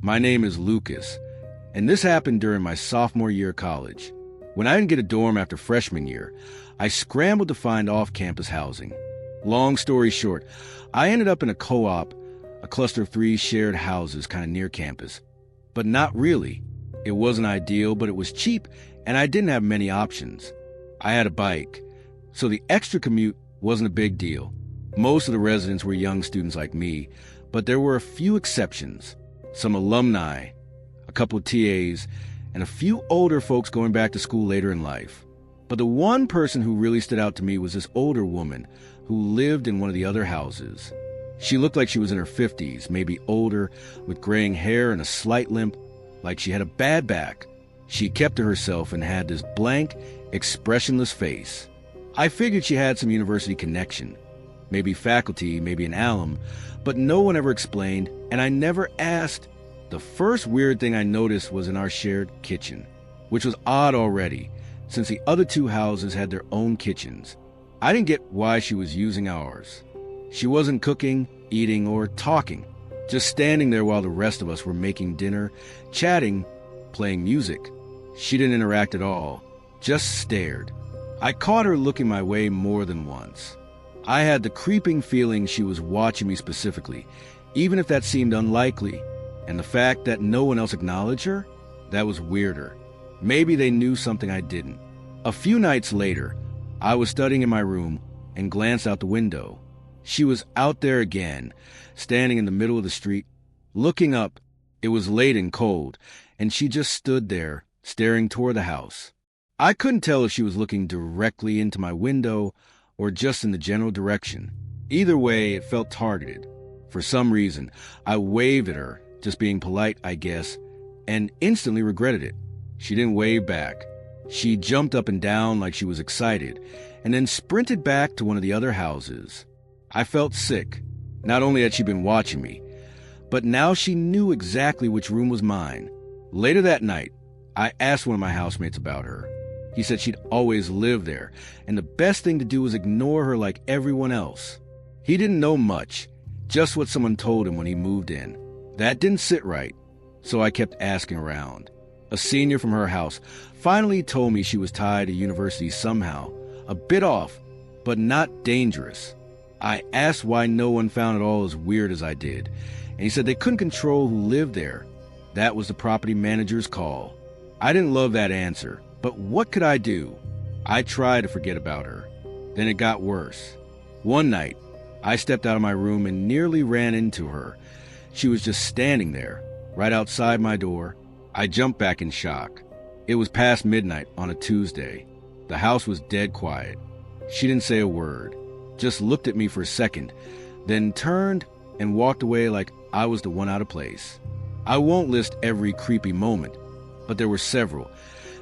My name is Lucas, and this happened during my sophomore year of college. When I didn't get a dorm after freshman year, I scrambled to find off-campus housing. Long story short, I ended up in a co-op, a cluster of 3 shared houses kind of near campus. But not really. It wasn't ideal, but it was cheap, and I didn't have many options. I had a bike, so the extra commute wasn't a big deal. Most of the residents were young students like me, but there were a few exceptions. Some alumni, a couple of TAs, and a few older folks going back to school later in life. But the one person who really stood out to me was this older woman who lived in one of the other houses. She looked like she was in her 50s, maybe older, with graying hair and a slight limp, like she had a bad back. She kept to herself and had this blank, expressionless face. I figured she had some university connection, maybe faculty, maybe an alum, but no one ever explained, and I never asked. The first weird thing I noticed was in our shared kitchen, which was odd already, since the other 2 houses had their own kitchens. I didn't get why she was using ours. She wasn't cooking, eating, or talking, just standing there while the rest of us were making dinner, chatting, playing music. She didn't interact at all, just stared. I caught her looking my way more than once. I had the creeping feeling she was watching me specifically, even if that seemed unlikely. And the fact that no one else acknowledged her, that was weirder. Maybe they knew something I didn't. A few nights later, I was studying in my room and glanced out the window. She was out there again, standing in the middle of the street, looking up. It was late and cold, and she just stood there, staring toward the house. I couldn't tell if she was looking directly into my window or just in the general direction. Either way, it felt targeted. For some reason, I waved at her, just being polite, I guess, and instantly regretted it. She didn't wave back. She jumped up and down like she was excited, and then sprinted back to one of the other houses. I felt sick. Not only had she been watching me, but now she knew exactly which room was mine. Later that night, I asked one of my housemates about her. He said she'd always lived there, and the best thing to do was ignore her like everyone else. He didn't know much, just what someone told him when he moved in. That didn't sit right, so I kept asking around. A senior from her house finally told me she was tied to university somehow, a bit off, but not dangerous. I asked why no one found it all as weird as I did, and he said they couldn't control who lived there. That was the property manager's call. I didn't love that answer, but what could I do? I tried to forget about her. Then it got worse. One night, I stepped out of my room and nearly ran into her. She was just standing there, right outside my door. I jumped back in shock. It was past midnight on a Tuesday. The house was dead quiet. She didn't say a word, just looked at me for a second, then turned and walked away like I was the one out of place. I won't list every creepy moment, but there were several.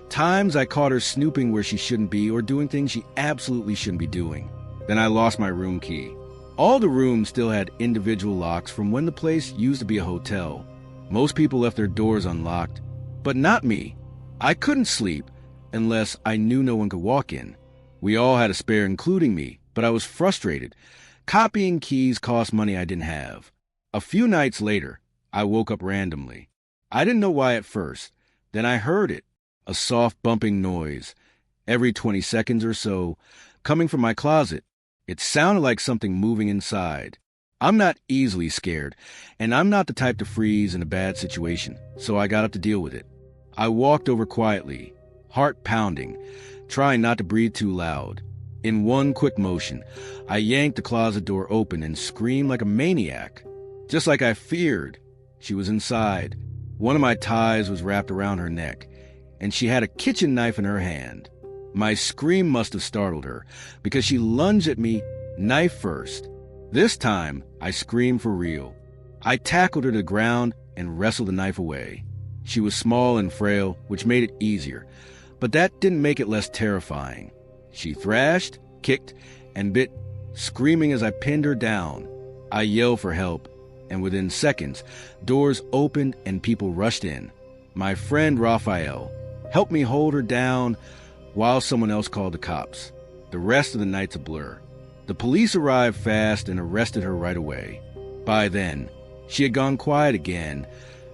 Times I caught her snooping where she shouldn't be or doing things she absolutely shouldn't be doing. Then I lost my room key. All the rooms still had individual locks from when the place used to be a hotel. Most people left their doors unlocked, but not me. I couldn't sleep unless I knew no one could walk in. We all had a spare, including me, but I was frustrated. Copying keys cost money I didn't have. A few nights later, I woke up randomly. I didn't know why at first. Then I heard it, a soft bumping noise, every 20 seconds or so, coming from my closet. It sounded like something moving inside. I'm not easily scared, and I'm not the type to freeze in a bad situation, so I got up to deal with it. I walked over quietly, heart pounding, trying not to breathe too loud. In one quick motion, I yanked the closet door open and screamed like a maniac. Just like I feared, she was inside. One of my ties was wrapped around her neck, and she had a kitchen knife in her hand. My scream must have startled her, because she lunged at me, knife first. This time, I screamed for real. I tackled her to the ground and wrestled the knife away. She was small and frail, which made it easier, but that didn't make it less terrifying. She thrashed, kicked, and bit, screaming as I pinned her down. I yelled for help, and within seconds, doors opened and people rushed in. My friend Raphael helped me hold her down while someone else called the cops. The rest of the night's a blur. The police arrived fast and arrested her right away. By then, she had gone quiet again,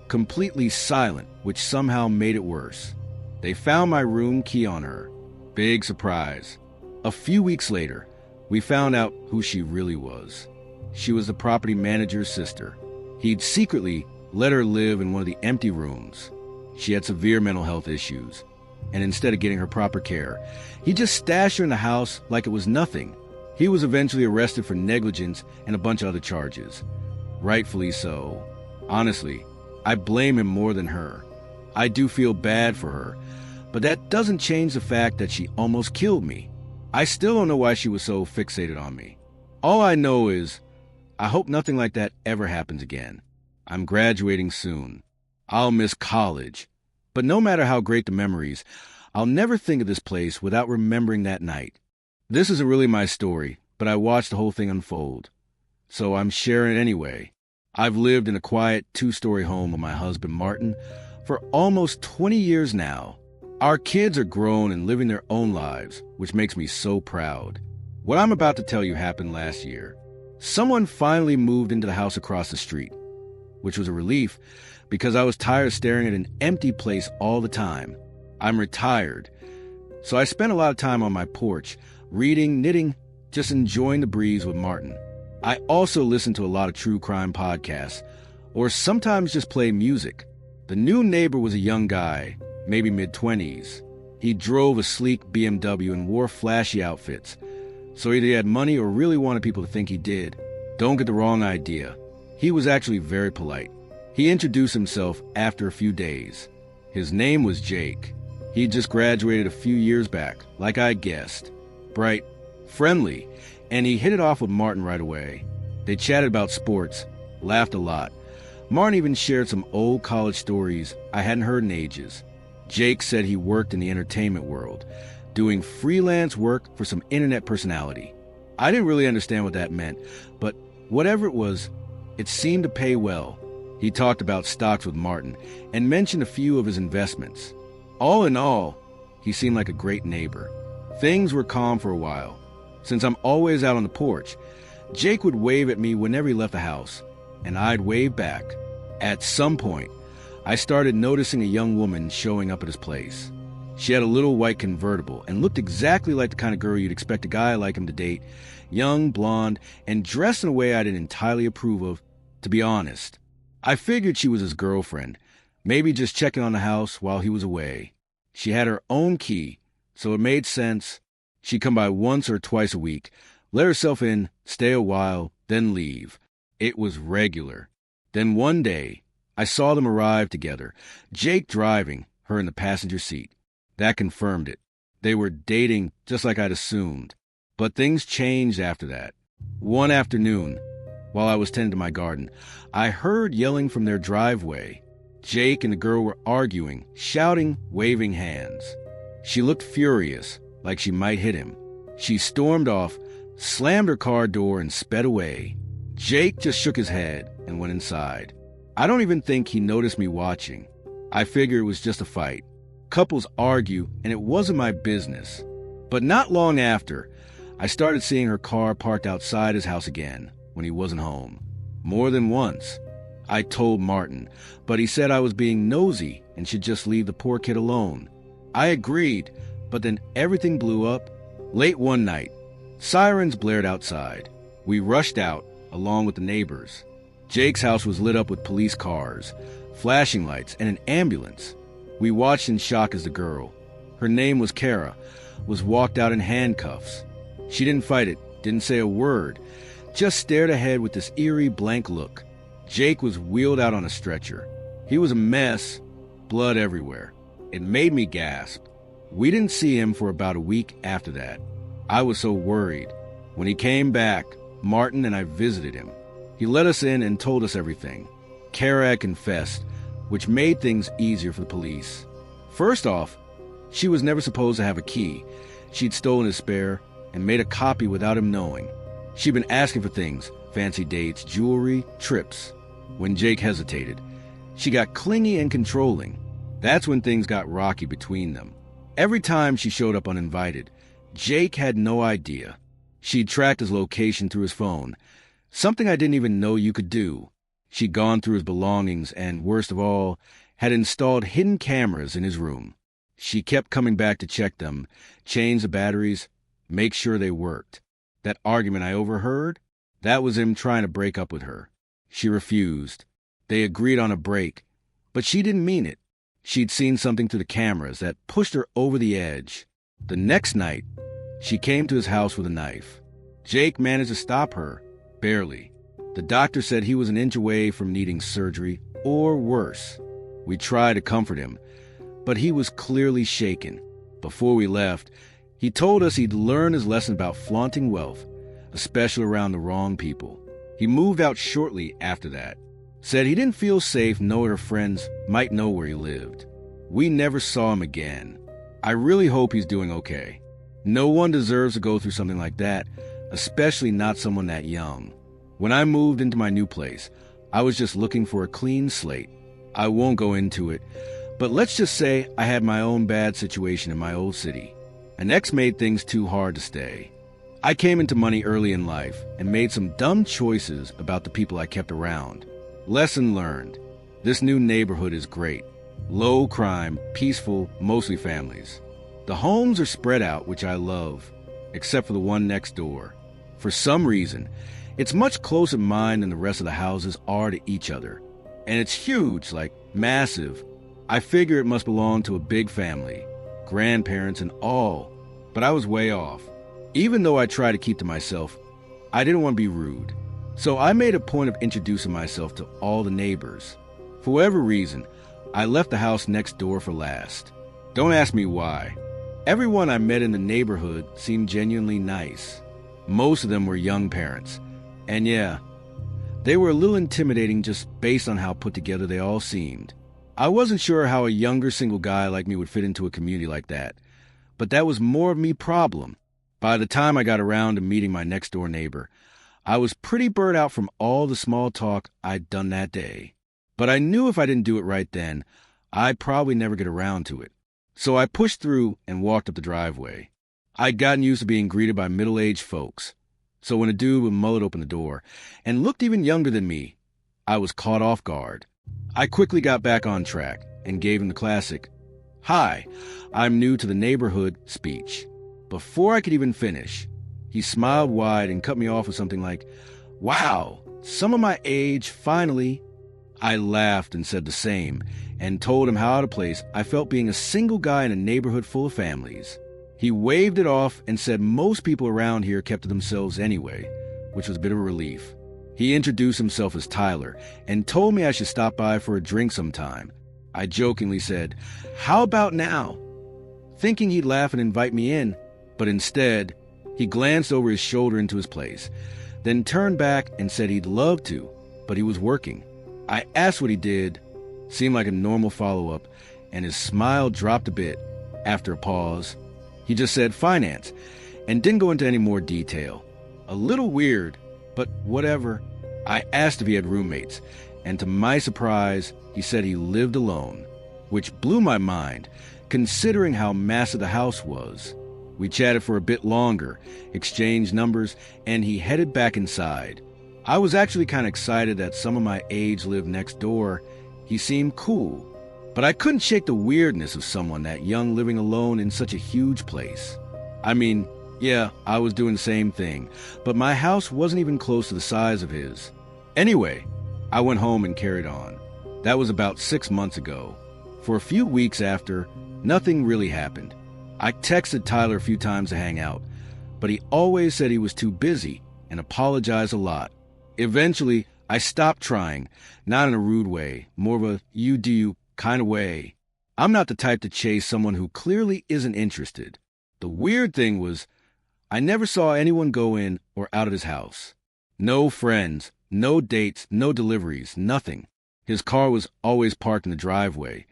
completely silent, which somehow made it worse. They found my room key on her. Big surprise. A few weeks later, we found out who she really was. She was the property manager's sister. He'd secretly let her live in one of the empty rooms. She had severe mental health issues, and instead of getting her proper care, he just stashed her in the house like it was nothing. He was eventually arrested for negligence and a bunch of other charges. Rightfully so. Honestly, I blame him more than her. I do feel bad for her, but that doesn't change the fact that she almost killed me. I still don't know why she was so fixated on me. All I know is, I hope nothing like that ever happens again. I'm graduating soon. I'll miss college. But no matter how great the memories, I'll never think of this place without remembering that night. This isn't really my story, but I watched the whole thing unfold. So I'm sharing it anyway. I've lived in a quiet 2-story home with my husband, Martin, for almost 20 years now. Our kids are grown and living their own lives, which makes me so proud. What I'm about to tell you happened last year. Someone finally moved into the house across the street, which was a relief because I was tired of staring at an empty place all the time. I'm retired, so I spent a lot of time on my porch, reading, knitting, just enjoying the breeze with Martin. I also listen to a lot of true crime podcasts, or sometimes just play music. The new neighbor was a young guy, maybe mid-20s. He drove a sleek BMW and wore flashy outfits, so either he had money or really wanted people to think he did. Don't get the wrong idea. He was actually very polite. He introduced himself after a few days. His name was Jake. He just graduated a few years back, like I guessed. Bright, friendly, and he hit it off with Martin right away. They chatted about sports, laughed a lot. Martin even shared some old college stories I hadn't heard in ages. Jake said he worked in the entertainment world, doing freelance work for some internet personality. I didn't really understand what that meant, but whatever it was, it seemed to pay well. He talked about stocks with Martin and mentioned a few of his investments. All in all, he seemed like a great neighbor. Things were calm for a while. Since I'm always out on the porch, Jake would wave at me whenever he left the house, and I'd wave back. At some point, I started noticing a young woman showing up at his place. She had a little white convertible and looked exactly like the kind of girl you'd expect a guy like him to date, young, blonde, and dressed in a way I didn't entirely approve of, to be honest. I figured she was his girlfriend, maybe just checking on the house while he was away. She had her own key, so it made sense. She'd come by once or twice a week, let herself in, stay a while, then leave. It was regular. Then one day, I saw them arrive together, Jake driving, her in the passenger seat. That confirmed it. They were dating just like I'd assumed. But things changed after that. One afternoon, while I was tending to my garden, I heard yelling from their driveway. Jake and the girl were arguing, shouting, waving hands. She looked furious, like she might hit him. She stormed off, slammed her car door, and sped away. Jake just shook his head and went inside. I don't even think he noticed me watching. I figured it was just a fight. Couples argue, and it wasn't my business. But not long after, I started seeing her car parked outside his house again when he wasn't home. More than once. I told Martin, but he said I was being nosy and should just leave the poor kid alone. I agreed, but then everything blew up. Late one night, sirens blared outside. We rushed out, along with the neighbors. Jake's house was lit up with police cars, flashing lights, and an ambulance. We watched in shock as the girl, her name was Kara, was walked out in handcuffs. She didn't fight it, didn't say a word, just stared ahead with this eerie blank look. Jake was wheeled out on a stretcher. He was a mess, blood everywhere. It made me gasp. We didn't see him for about a week after that. I was so worried. When he came back, Martin and I visited him. He let us in and told us everything. Kara had confessed, which made things easier for the police. First off, she was never supposed to have a key. She'd stolen his spare and made a copy without him knowing. She'd been asking for things, fancy dates, jewelry, trips. When Jake hesitated, she got clingy and controlling. That's when things got rocky between them. Every time she showed up uninvited, Jake had no idea. She'd tracked his location through his phone, something I didn't even know you could do. She'd gone through his belongings and, worst of all, had installed hidden cameras in his room. She kept coming back to check them, change the batteries, make sure they worked. That argument I overheard, that was him trying to break up with her. She refused. They agreed on a break, but she didn't mean it. She'd seen something through the cameras that pushed her over the edge. The next night, she came to his house with a knife. Jake managed to stop her, barely. The doctor said he was an inch away from needing surgery, or worse. We tried to comfort him, but he was clearly shaken. Before we left, he told us he'd learned his lesson about flaunting wealth, especially around the wrong people. He moved out shortly after that. Said he didn't feel safe knowing her friends might know where he lived. We never saw him again. I really hope he's doing okay. No one deserves to go through something like that, especially not someone that young. When I moved into my new place, I was just looking for a clean slate. I won't go into it, but let's just say I had my own bad situation in my old city. An ex made things too hard to stay. I came into money early in life and made some dumb choices about the people I kept around. Lesson learned. This new neighborhood is great. Low crime, peaceful, mostly families. The homes are spread out, which I love, except for the one next door. For some reason, it's much closer to mine than the rest of the houses are to each other. And it's huge, like massive. I figure it must belong to a big family, grandparents and all, but I was way off. Even though I try to keep to myself, I didn't want to be rude. So I made a point of introducing myself to all the neighbors. For whatever reason, I left the house next door for last. Don't ask me why. Everyone I met in the neighborhood seemed genuinely nice. Most of them were young parents. And yeah, they were a little intimidating just based on how put together they all seemed. I wasn't sure how a younger single guy like me would fit into a community like that, but that was more of me problem. By the time I got around to meeting my next door neighbor, I was pretty burnt out from all the small talk I'd done that day. But I knew if I didn't do it right then, I'd probably never get around to it. So I pushed through and walked up the driveway. I'd gotten used to being greeted by middle-aged folks. So when a dude with a mullet opened the door and looked even younger than me, I was caught off guard. I quickly got back on track and gave him the classic, "Hi, I'm new to the neighborhood" speech. Before I could even finish, he smiled wide and cut me off with something like, "Wow, some of my age, finally." I laughed and said the same, and told him how out of place I felt being a single guy in a neighborhood full of families. He waved it off and said most people around here kept to themselves anyway, which was a bit of a relief. He introduced himself as Tyler and told me I should stop by for a drink sometime. I jokingly said, "How about now?" thinking he'd laugh and invite me in, but instead, he glanced over his shoulder into his place, then turned back and said he'd love to, but he was working. I asked what he did, seemed like a normal follow-up, and his smile dropped a bit. After a pause, he just said finance, and didn't go into any more detail. A little weird, but whatever. I asked if he had roommates, and to my surprise, he said he lived alone, which blew my mind, considering how massive the house was. We chatted for a bit longer, exchanged numbers, and he headed back inside. I was actually kind of excited that some of my age lived next door. He seemed cool, but I couldn't shake the weirdness of someone that young living alone in such a huge place. I mean, yeah, I was doing the same thing, but my house wasn't even close to the size of his. Anyway, I went home and carried on. That was about 6 months ago. For a few weeks after, nothing really happened. I texted Tyler a few times to hang out, but he always said he was too busy and apologized a lot. Eventually, I stopped trying, not in a rude way, more of a you do you kind of way. I'm not the type to chase someone who clearly isn't interested. The weird thing was, I never saw anyone go in or out of his house. No friends, no dates, no deliveries, nothing. His car was always parked in the driveway,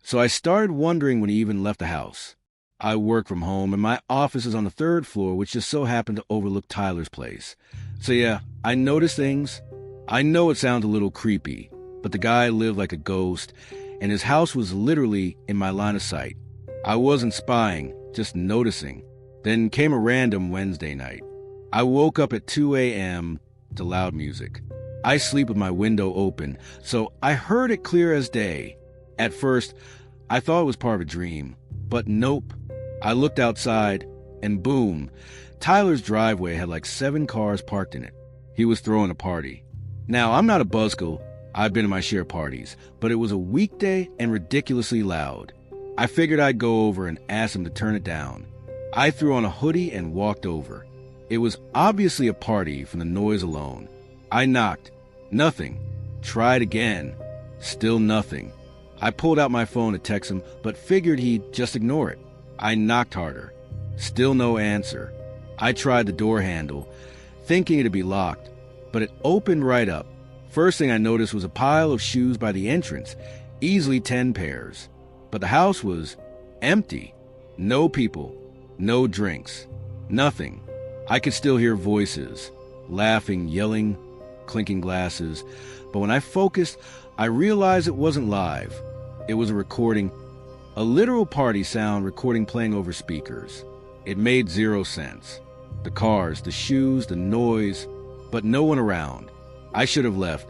so I started wondering when he even left the house. I work from home, and my office is on the 3rd floor, which just so happened to overlook Tyler's place. So yeah, I noticed things. I know it sounds a little creepy, but the guy lived like a ghost, and his house was literally in my line of sight. I wasn't spying, just noticing. Then came a random Wednesday night. I woke up at 2 a.m. to loud music. I sleep with my window open, so I heard it clear as day. At first, I thought it was part of a dream, but nope. I looked outside, and boom, Tyler's driveway had like 7 cars parked in it. He was throwing a party. Now, I'm not a buzzkill. I've been to my share of parties, but it was a weekday and ridiculously loud. I figured I'd go over and ask him to turn it down. I threw on a hoodie and walked over. It was obviously a party from the noise alone. I knocked. Nothing. Tried again. Still nothing. I pulled out my phone to text him, but figured he'd just ignore it. I knocked harder. Still no answer. I tried the door handle, thinking it'd be locked, but it opened right up. First thing I noticed was a pile of shoes by the entrance, easily 10 pairs. But the house was empty. No people. No drinks. Nothing. I could still hear voices, laughing, yelling, clinking glasses, but when I focused, I realized it wasn't live. It was a recording, a literal party sound recording playing over speakers. It made 0 sense. The cars, the shoes, the noise, but no one around. I should have left,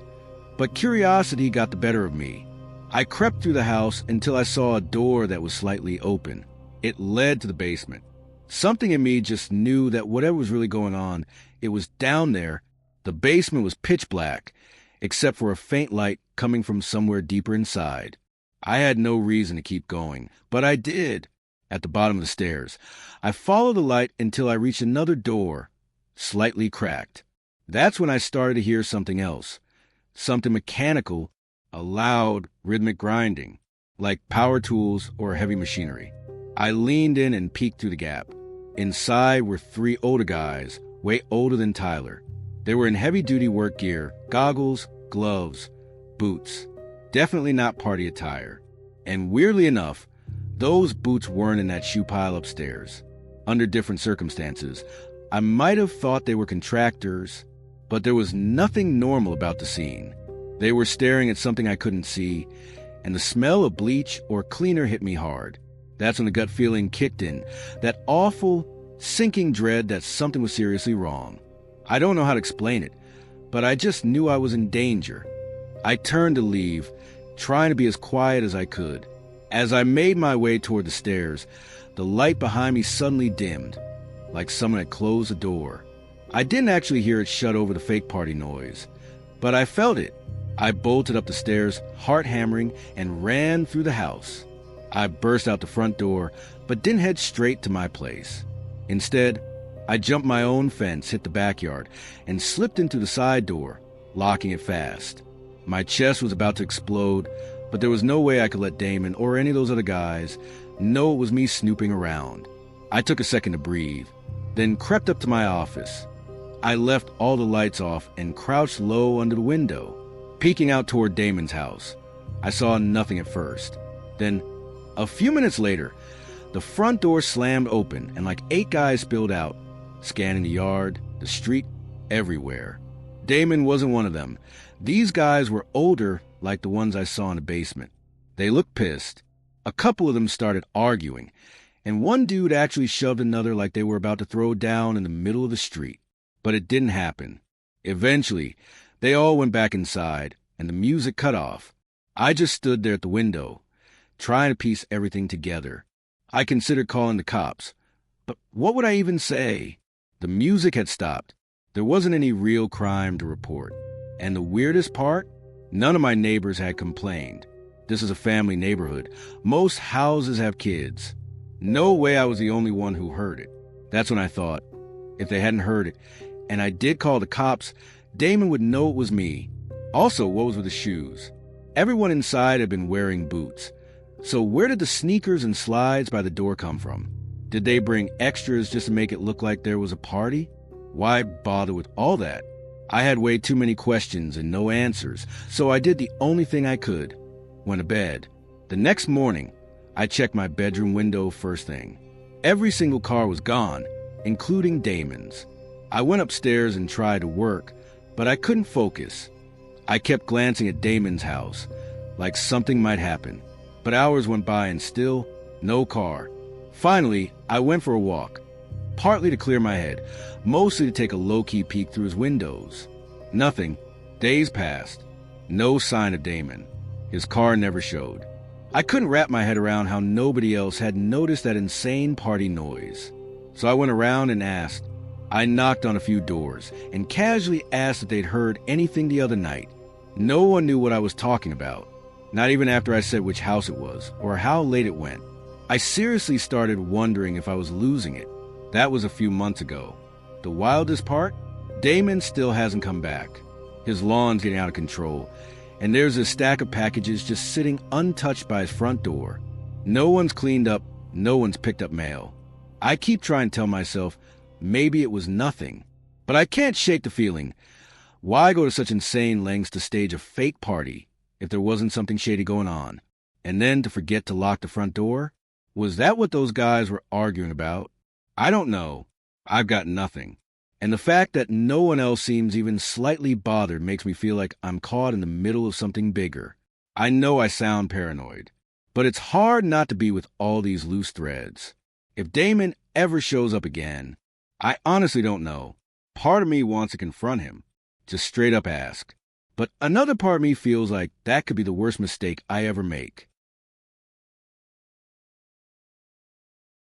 but curiosity got the better of me. I crept through the house until I saw a door that was slightly open. It led to the basement. Something in me just knew that whatever was really going on, it was down there. The basement was pitch black, except for a faint light coming from somewhere deeper inside. I had no reason to keep going, but I did. At the bottom of the stairs, I followed the light until I reached another door, slightly cracked. That's when I started to hear something else, something mechanical, a loud, rhythmic grinding, like power tools or heavy machinery. I leaned in and peeked through the gap. Inside were 3 older guys, way older than Tyler. They were in heavy-duty work gear, goggles, gloves, boots. Definitely not party attire. And weirdly enough, those boots weren't in that shoe pile upstairs. Under different circumstances, I might have thought they were contractors, but there was nothing normal about the scene. They were staring at something I couldn't see, and the smell of bleach or cleaner hit me hard. That's when the gut feeling kicked in, that awful, sinking dread that something was seriously wrong. I don't know how to explain it, but I just knew I was in danger. I turned to leave, trying to be as quiet as I could. As I made my way toward the stairs, the light behind me suddenly dimmed, like someone had closed the door. I didn't actually hear it shut over the fake party noise, but I felt it. I bolted up the stairs, heart hammering, and ran through the house. I burst out the front door, but didn't head straight to my place. Instead, I jumped my own fence, hit the backyard, and slipped into the side door, locking it fast. My chest was about to explode, but there was no way I could let Damon or any of those other guys know it was me snooping around. I took a second to breathe, then crept up to my office. I left all the lights off and crouched low under the window, peeking out toward Damon's house. I saw nothing at first. Then, a few minutes later, the front door slammed open and like 8 guys spilled out, scanning the yard, the street, everywhere. Damon wasn't one of them. These guys were older, like the ones I saw in the basement. They looked pissed. A couple of them started arguing, and one dude actually shoved another like they were about to throw down in the middle of the street. But it didn't happen. Eventually, they all went back inside, and the music cut off. I just stood there at the window, trying to piece everything together. I considered calling the cops, but what would I even say? The music had stopped. There wasn't any real crime to report. And the weirdest part? None of my neighbors had complained. This is a family neighborhood. Most houses have kids. No way I was the only one who heard it. That's when I thought, if they hadn't heard it, and I did call the cops, Damon would know it was me. Also, what was with the shoes? Everyone inside had been wearing boots. So where did the sneakers and slides by the door come from? Did they bring extras just to make it look like there was a party? Why bother with all that? I had way too many questions and no answers, so I did the only thing I could. Went to bed. The next morning, I checked my bedroom window first thing. Every single car was gone, including Damon's. I went upstairs and tried to work, but I couldn't focus. I kept glancing at Damon's house, like something might happen. But hours went by and still, no car. Finally, I went for a walk, partly to clear my head, mostly to take a low-key peek through his windows. Nothing. Days passed. No sign of Damon. His car never showed. I couldn't wrap my head around how nobody else had noticed that insane party noise. So I went around and asked. I knocked on a few doors and casually asked if they'd heard anything the other night. No one knew what I was talking about, not even after I said which house it was or how late it went. I seriously started wondering if I was losing it. That was a few months ago. The wildest part? Damon still hasn't come back. His lawn's getting out of control, and there's a stack of packages just sitting untouched by his front door. No one's cleaned up, no one's picked up mail. I keep trying to tell myself maybe it was nothing, but I can't shake the feeling. Why go to such insane lengths to stage a fake party if there wasn't something shady going on? And then to forget to lock the front door? Was that what those guys were arguing about? I don't know. I've got nothing. And the fact that no one else seems even slightly bothered makes me feel like I'm caught in the middle of something bigger. I know I sound paranoid, but it's hard not to be with all these loose threads. If Damon ever shows up again, I honestly don't know. Part of me wants to confront him, just straight up ask. But another part of me feels like that could be the worst mistake I ever make.